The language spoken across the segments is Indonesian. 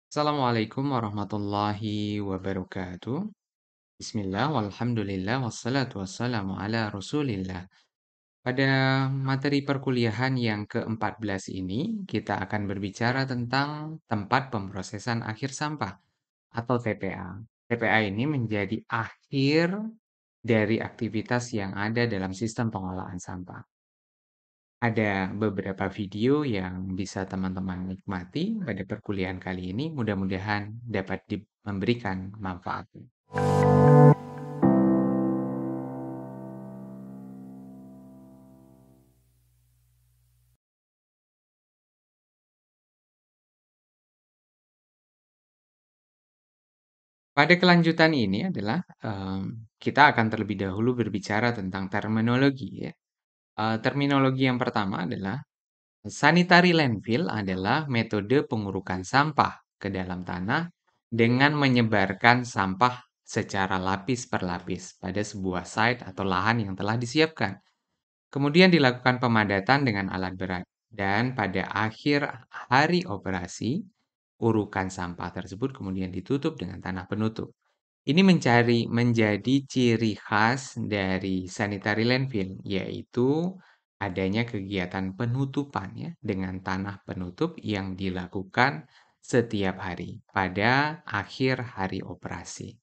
Assalamualaikum warahmatullahi wabarakatuh. Bismillah, walhamdulillah, wassalatu wassalamu ala Rasulillah. Pada materi perkuliahan yang ke-14 ini, kita akan berbicara tentang tempat pemrosesan akhir sampah atau TPA. TPA ini menjadi akhir dari aktivitas yang ada dalam sistem pengolahan sampah. Ada beberapa video yang bisa teman-teman nikmati pada perkuliahan kali ini. Mudah-mudahan dapat memberikan manfaat. Pada kelanjutan ini adalah kita akan terlebih dahulu berbicara tentang terminologi ya. Terminologi yang pertama adalah sanitary landfill adalah metode pengurukan sampah ke dalam tanah dengan menyebarkan sampah secara lapis per lapis pada sebuah site atau lahan yang telah disiapkan. Kemudian dilakukan pemadatan dengan alat berat, dan pada akhir hari operasi, urukan sampah tersebut kemudian ditutup dengan tanah penutup. Ini menjadi ciri khas dari sanitary landfill, yaitu adanya kegiatan penutupan ya dengan tanah penutup yang dilakukan setiap hari pada akhir hari operasi.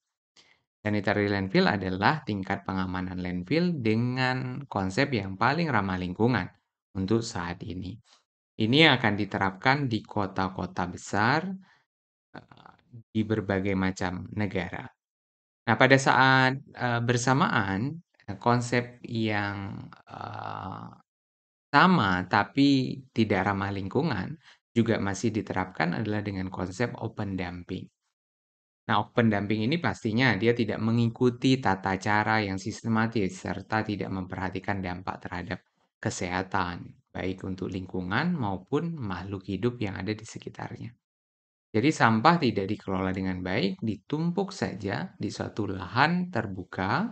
Sanitary landfill adalah tingkat pengamanan landfill dengan konsep yang paling ramah lingkungan untuk saat ini. Ini akan diterapkan di kota-kota besar di berbagai macam negara. Nah, pada saat bersamaan konsep yang sama tapi tidak ramah lingkungan juga masih diterapkan adalah dengan konsep open dumping. Nah, open dumping ini pastinya dia tidak mengikuti tata cara yang sistematis serta tidak memperhatikan dampak terhadap kesehatan, baik untuk lingkungan maupun makhluk hidup yang ada di sekitarnya. Jadi sampah tidak dikelola dengan baik, ditumpuk saja di suatu lahan terbuka,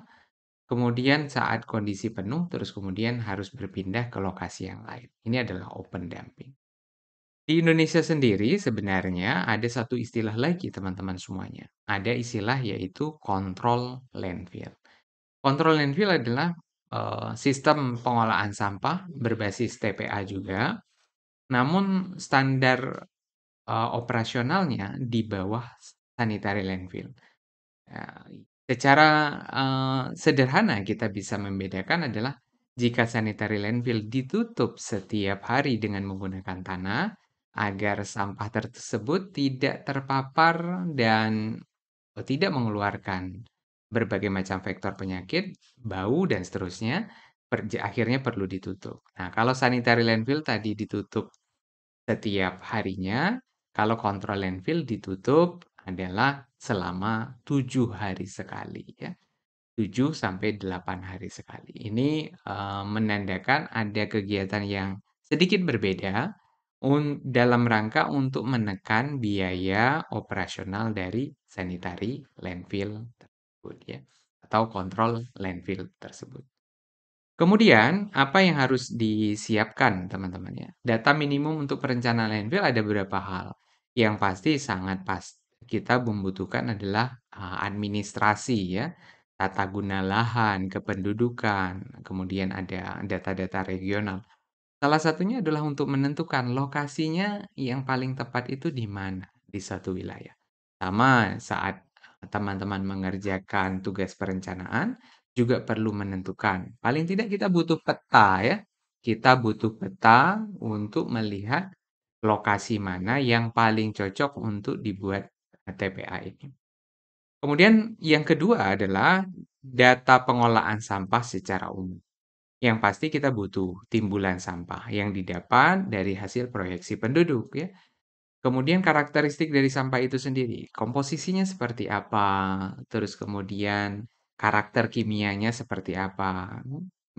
kemudian saat kondisi penuh, terus kemudian harus berpindah ke lokasi yang lain. Ini adalah open dumping. Di Indonesia sendiri sebenarnya ada satu istilah lagi teman-teman semuanya. Ada istilah yaitu kontrol landfill. Kontrol landfill adalah sistem pengolahan sampah berbasis TPA juga, namun standar operasionalnya di bawah sanitary landfill. Ya, secara sederhana kita bisa membedakan adalah jika sanitary landfill ditutup setiap hari dengan menggunakan tanah agar sampah tersebut tidak terpapar dan tidak mengeluarkan berbagai macam vektor penyakit, bau dan seterusnya, akhirnya perlu ditutup. Nah, kalau sanitary landfill tadi ditutup setiap harinya, kalau kontrol landfill ditutup adalah selama 7 hari sekali ya, 7 sampai 8 hari sekali. Ini, menandakan ada kegiatan yang sedikit berbeda dalam rangka untuk menekan biaya operasional dari sanitary landfill tersebut ya, atau kontrol landfill tersebut. Kemudian, apa yang harus disiapkan teman-teman ya? Data minimum untuk perencanaan landfill ada beberapa hal. Yang pasti sangat kita membutuhkan adalah administrasi ya, tata guna lahan, kependudukan, kemudian ada data-data regional. Salah satunya adalah untuk menentukan lokasinya yang paling tepat itu di mana di suatu wilayah. Sama saat teman-teman mengerjakan tugas perencanaan, juga perlu menentukan. Paling tidak kita butuh peta ya. Kita butuh peta untuk melihat lokasi mana yang paling cocok untuk dibuat TPA ini. Kemudian yang kedua adalah data pengolahan sampah secara umum. Yang pasti kita butuh timbulan sampah yang didapat dari hasil proyeksi penduduk ya. Kemudian karakteristik dari sampah itu sendiri, komposisinya seperti apa, terus kemudian karakter kimianya seperti apa.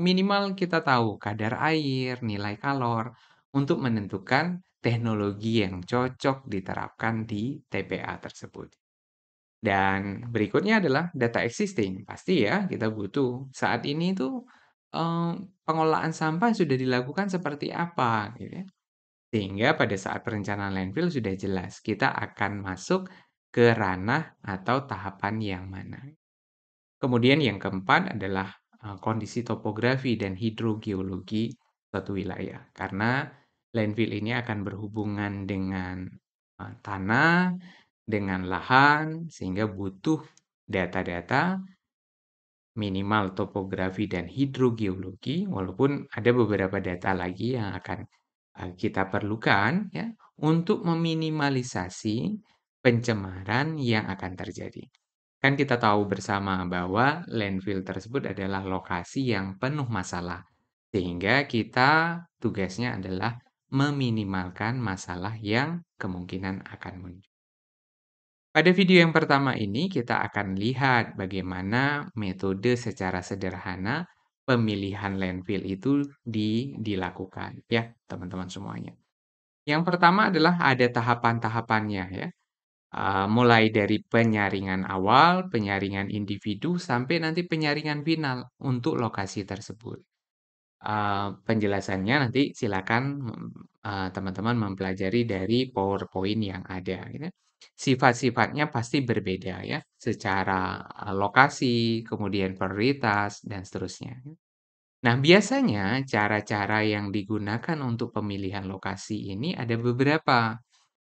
Minimal kita tahu kadar air, nilai kalor untuk menentukan teknologi yang cocok diterapkan di TPA tersebut. Dan berikutnya adalah data existing. Pasti ya kita butuh. Saat ini tuh, eee, pengolahan sampah sudah dilakukan seperti apa gitu ya. Sehingga pada saat perencanaan landfill sudah jelas, kita akan masuk ke ranah atau tahapan yang mana. Kemudian yang keempat adalah kondisi topografi dan hidrogeologi suatu wilayah. Karena landfill ini akan berhubungan dengan tanah, dengan lahan, sehingga butuh data-data minimal topografi dan hidrogeologi, walaupun ada beberapa data lagi yang akan kita perlukan ya untuk meminimalisasi pencemaran yang akan terjadi. Kan kita tahu bersama bahwa landfill tersebut adalah lokasi yang penuh masalah, sehingga kita tugasnya adalah meminimalkan masalah yang kemungkinan akan muncul. Pada video yang pertama ini kita akan lihat bagaimana metode secara sederhana pemilihan landfill itu dilakukan ya, teman-teman semuanya. Yang pertama adalah ada tahapan-tahapannya ya. Mulai dari penyaringan awal, penyaringan individu, sampai nanti penyaringan final untuk lokasi tersebut. Penjelasannya nanti silakan, teman-teman mempelajari dari PowerPoint yang ada gitu. Sifat-sifatnya pasti berbeda ya, secara, lokasi, kemudian prioritas, dan seterusnya. Nah, biasanya cara-cara yang digunakan untuk pemilihan lokasi ini ada beberapa.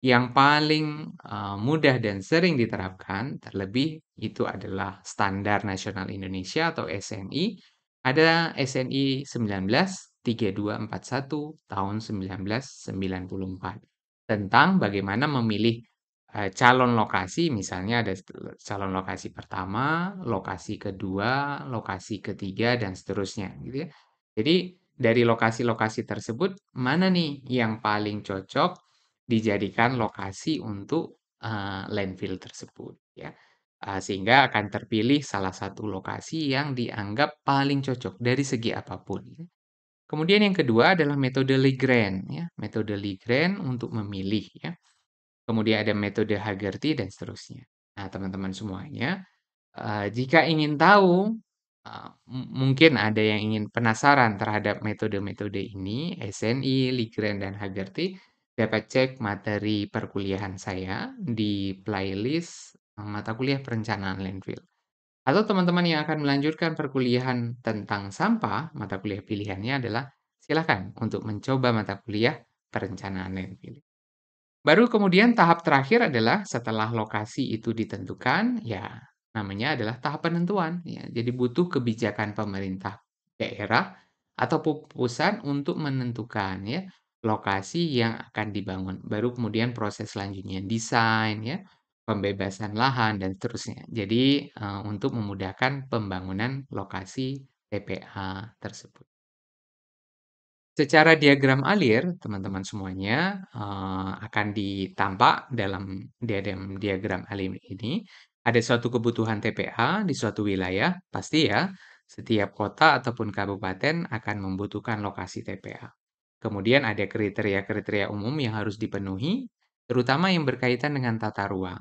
Yang paling, mudah dan sering diterapkan, terlebih itu adalah Standar Nasional Indonesia atau SNI, ada SNI 193241 tahun 1994, tentang bagaimana memilih, calon lokasi, misalnya ada calon lokasi pertama, lokasi kedua, lokasi ketiga, dan seterusnya, gitu ya. Jadi, dari lokasi-lokasi tersebut, mana nih yang paling cocok dijadikan lokasi untuk, landfill tersebut ya, sehingga akan terpilih salah satu lokasi yang dianggap paling cocok dari segi apapun ya. Kemudian yang kedua adalah metode Lagrange ya, metode Lagrange untuk memilih ya. Kemudian ada metode Haggerty dan seterusnya. Nah, teman-teman semuanya, jika ingin tahu, mungkin ada yang ingin penasaran terhadap metode-metode ini, SNI, Lagrange, dan Haggerty, dapat cek materi perkuliahan saya di playlist mata kuliah perencanaan landfill. Atau teman-teman yang akan melanjutkan perkuliahan tentang sampah, mata kuliah pilihannya adalah silakan untuk mencoba mata kuliah perencanaan landfill. Baru kemudian tahap terakhir adalah setelah lokasi itu ditentukan, ya namanya adalah tahap penentuan ya. Jadi butuh kebijakan pemerintah daerah atau pusat untuk menentukan ya lokasi yang akan dibangun. Baru kemudian proses selanjutnya desain ya, pembebasan lahan dan seterusnya. Jadi untuk memudahkan pembangunan lokasi TPA tersebut. Secara diagram alir, teman-teman semuanya, akan ditampak dalam diagram alir ini, ada suatu kebutuhan TPA di suatu wilayah, pasti ya, setiap kota ataupun kabupaten akan membutuhkan lokasi TPA. Kemudian ada kriteria-kriteria umum yang harus dipenuhi, terutama yang berkaitan dengan tata ruang.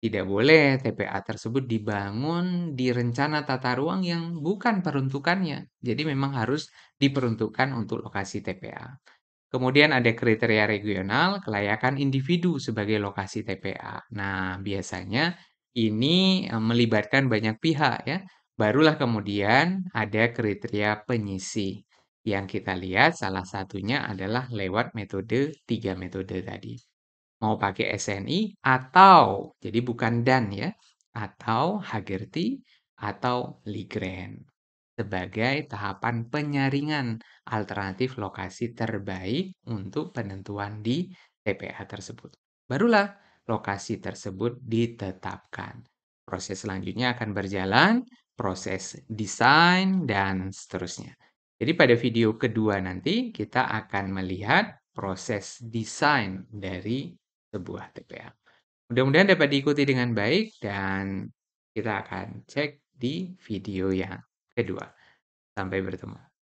Tidak boleh TPA tersebut dibangun di rencana tata ruang yang bukan peruntukannya. Jadi memang harus diperuntukkan untuk lokasi TPA. Kemudian ada kriteria regional, kelayakan individu sebagai lokasi TPA. Nah, biasanya ini melibatkan banyak pihak ya. Barulah kemudian ada kriteria penyisi. Yang kita lihat salah satunya adalah lewat metode 3 metode tadi. Mau pakai SNI atau jadi bukan dan ya, atau Haggerty atau Lagrange sebagai tahapan penyaringan alternatif lokasi terbaik untuk penentuan di TPA tersebut. Barulah lokasi tersebut ditetapkan. Proses selanjutnya akan berjalan, proses desain dan seterusnya. Jadi pada video kedua nanti kita akan melihat proses desain dari sebuah TPA. Mudah-mudahan dapat diikuti dengan baik dan kita akan cek di video yang kedua. Sampai bertemu.